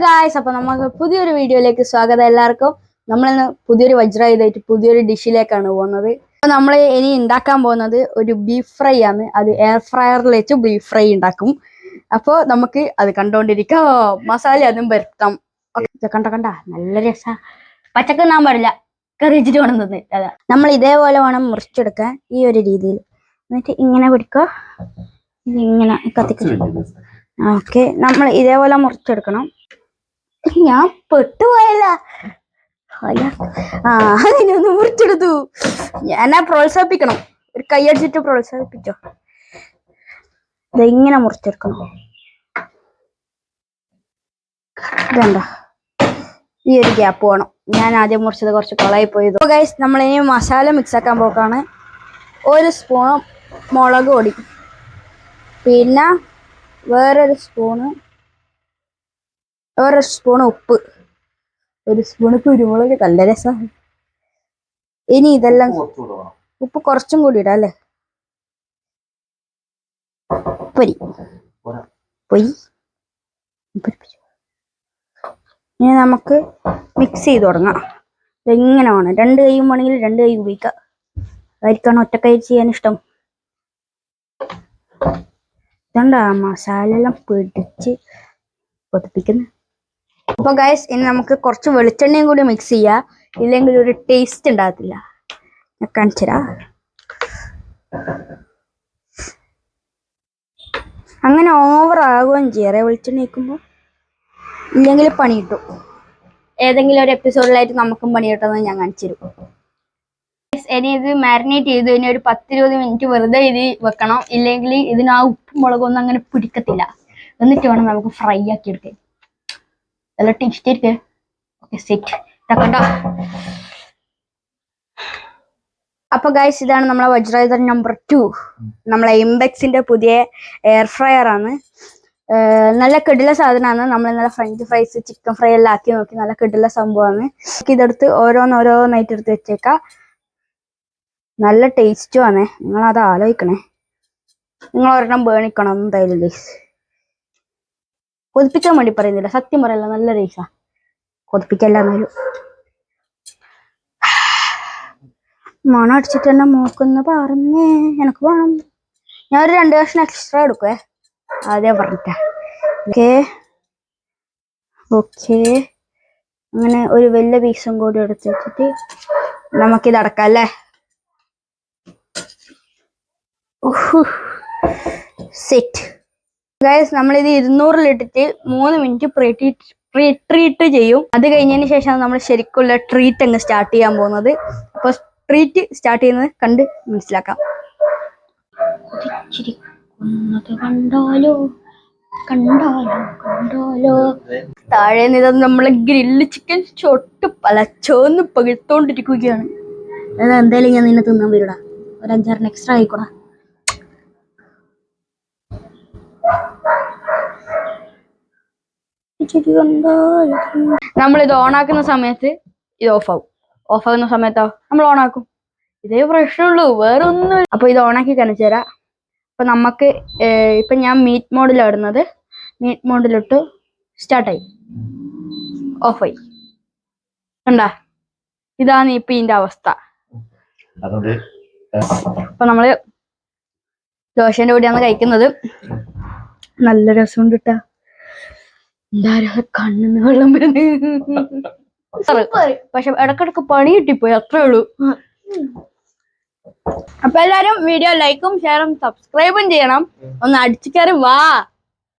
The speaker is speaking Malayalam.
ഗായ്സ്, അപ്പൊ നമുക്ക് പുതിയൊരു വീഡിയോയിലേക്ക് സ്വാഗതം. എല്ലാവർക്കും നമ്മളിന്ന് പുതിയൊരു വജ്രായുധമായിട്ട് പുതിയൊരു ഡിഷിലേക്കാണ് പോകുന്നത്. അപ്പൊ നമ്മൾ ഇനി ഉണ്ടാക്കാൻ പോകുന്നത് ഒരു ബീഫ് ഫ്രൈ ആണ്. അത് എയർ ഫ്രയറിൽ വെച്ച് ബീഫ് ഫ്രൈ ഉണ്ടാക്കും. അപ്പോൾ നമുക്ക് അത് കണ്ടോണ്ടിരിക്കാം. മസാല അതും വരുത്താം. കണ്ട നല്ല രസ. പച്ചക്ക് നാൻ പാടില്ല, കറിയിച്ചിട്ട് വേണം തന്നെ. അതാ നമ്മൾ ഇതേപോലെ വേണം മുറിച്ചെടുക്കാൻ, ഈ ഒരു രീതിയിൽ. എന്നിട്ട് ഇങ്ങനെ പിടിക്കുക, ഇങ്ങനെ കത്തിക്കുന്നു. ഓക്കെ, നമ്മൾ ഇതേപോലെ മുറിച്ചെടുക്കണം. ഞാൻ പെട്ടുപോയല്ല. അതിനൊന്ന് മുറിച്ചെടുത്തു. ഞാനാ പ്രോത്സാഹിപ്പിക്കണം, ഒരു കൈയടിച്ചിട്ട് പ്രോത്സാഹിപ്പിച്ചോ. ഇതെങ്ങനെ മുറിച്ചെടുക്കണം. ഇതണ്ട, ഈ ഒരു ഗ്യാപ്പ് വേണം. ഞാൻ ആദ്യം മുറിച്ചത് കുറച്ച് കൊളായി പോയത്. അപ്പോൾ ഗൈസ്, നമ്മളിനി മസാല മിക്സ് ആക്കാൻ പോക്കാണ്. ഒരു സ്പൂൺ മുളക് പൊടി, പിന്നെ വേറൊരു സ്പൂണ് ഉപ്പ്, ഒരു സ്പൂണ് കുരുമുളക്. നല്ല രസമാണ്. ഇനി ഇതെല്ലാം ഉപ്പ് കുറച്ചും കൂടി ഇടാം അല്ലേ. ഇനി നമുക്ക് മിക്സ് ചെയ്ത് തുടങ്ങാം. ഇതെങ്ങനെ വേണം, 2 കൈയും വേണമെങ്കിൽ 2 കൈ ഉപയോഗിക്കാം. അതായിരിക്കണം ഒറ്റക്കൈ ചെയ്യാൻ ഇഷ്ടം. ഇതുകൊണ്ടാ മസാല എല്ലാം പിടിച്ച് കൊതിപ്പിക്കുന്നത്. അപ്പൊ ഗൈസ്, ഇനി നമുക്ക് കുറച്ച് വെളിച്ചെണ്ണയും കൂടി മിക്സ് ചെയ്യാം. ഇല്ലെങ്കിൽ ഒരു ടേസ്റ്റ് ഉണ്ടാകത്തില്ല. ഞാൻ കാണിച്ചുതരാ. അങ്ങനെ ഓവർ ആകുകയും ചെയ്യാറേ വെളിച്ചെണ്ണ വയ്ക്കുമ്പോൾ. ഇല്ലെങ്കിൽ പണി കിട്ടും. ഏതെങ്കിലും ഒരു എപ്പിസോഡിലായിട്ട് നമുക്കും പണി കിട്ടുമെന്ന് ഞാൻ കാണിച്ചു തരും. ഇനി ഇത് മാരിനേറ്റ് ചെയ്ത് ഇനി ഒരു 10-20 മിനിറ്റ് വെറുതെ ഇത് വെക്കണം. ഇല്ലെങ്കിൽ ഇതിന് ആ ഉപ്പും മുളകൊന്നും അങ്ങനെ പിടിക്കത്തില്ല. എന്നിട്ട് വേണം നമുക്ക് ഫ്രൈ ആക്കി എടുക്കാൻ. നല്ല ടേസ്റ്റ് ആയിരിക്കും. ഓക്കെ, സെറ്റ് കണ്ടോ. അപ്പൊ ഗൈസ്, ഇതാണ് നമ്മളെ വജ്രായുധ നമ്പർ 2. നമ്മളെ ഇംബെക്സിന്റെ പുതിയ എയർ ഫ്രയർ ആണ്. നല്ല കിടില സാധനമാണ്. നമ്മൾ നല്ല ഫ്രഞ്ച് ഫ്രൈസ്, ചിക്കൻ ഫ്രൈ എല്ലാം ആക്കി നോക്കി. നല്ല കിടില സംഭവമാണ്. ഇതെടുത്ത് ഓരോന്നോരോന്നായിട്ട് എടുത്ത് വെച്ചേക്കാം. നല്ല ടേസ്റ്റും ആണ്. നിങ്ങളത് ആലോചിക്കണേ. നിങ്ങൾ ഒരെണ്ണം ബേണിക്കണം എന്തായാലും ഗൈസ്. കൊതിപ്പിക്കാൻ വേണ്ടി പറയുന്നില്ല, സത്യം പറയല്ല, നല്ല ടേസ്റ്റാ. കൊതിപ്പിക്കല്ല എന്നാലും. മണം അടിച്ചിട്ട് തന്നെ മൂക്കുന്ന പറഞ്ഞേ എനക്ക് വേണം. ഞാനൊരു 2 കഷ്ണം എക്സ്ട്രാ എടുക്കുവേ, ആദ്യം പറഞ്ഞിട്ടാ. ഓക്കെ, അങ്ങനെ ഒരു വലിയ പീസും കൂടി എടുത്ത് വെച്ചിട്ട് നമുക്കിത് അടക്കാം അല്ലേ. സെറ്റ് ഗൈസ്, നമ്മളിത് 200-ൽ ഇട്ടിട്ട് 3 മിനിറ്റ് പ്രീട്രീറ്റ് ചെയ്യും. അത് കഴിഞ്ഞതിന് ശേഷമാണ് നമ്മൾ ശരിക്കുള്ള ട്രീറ്റ് അങ്ങ് സ്റ്റാർട്ട് ചെയ്യാൻ പോകുന്നത്. അപ്പൊ ട്രീറ്റ് സ്റ്റാർട്ട് ചെയ്യുന്നത് കണ്ട് മനസ്സിലാക്കാം. കണ്ടാലോ കണ്ടാലോ കണ്ടാലോ. താഴെ നിന്ന് നമ്മളെ ഗ്രില്ല് ചിക്കൻ ചൊട്ട് പലച്ചോന്ന് പഴുത്തോണ്ടിരിക്കുകയാണ്. എന്തായാലും ഞാൻ നിന്നെ തിന്നാൻ വരൂടാ. ഒരു 5-6 എക്സ്ട്രാ ആയിക്കോടാ. നമ്മളിത് ഓണാക്കുന്ന സമയത്ത് ഇത് ഓഫാകുന്ന സമയത്തോ നമ്മൾ ഓണാക്കും. ഇതേ പ്രശ്നമുള്ളൂ, വേറെ ഒന്നും. അപ്പൊ ഇത് ഓണാക്കി കാണിച്ചു തരാം. അപ്പൊ നമുക്ക് ഇപ്പൊ ഞാൻ മീറ്റ് മോഡിലാണ് ഇടുന്നത്. മീറ്റ് മോഡിലിട്ട് സ്റ്റാർട്ടായി, ഓഫായി. കണ്ടാ, ഇതാണ് ഇപ്പൊ ഇതിന്റെ അവസ്ഥ. അപ്പൊ നമ്മള് ദോശന്റെ കൂടെയാണ് കഴിക്കുന്നത്. നല്ല രസമുണ്ട് കേട്ടാ. കണ്ണിന്ന് വെള്ളം വരുന്നത്. പക്ഷെ ഇടക്കിടക്ക് പണി കിട്ടിപ്പോയി, അത്രേ ഉള്ളൂ. അപ്പൊ എല്ലാരും വീഡിയോ ലൈക്കും ഷെയറും സബ്സ്ക്രൈബും ചെയ്യണം. ഒന്ന് അടിച്ചു കയറി വാ.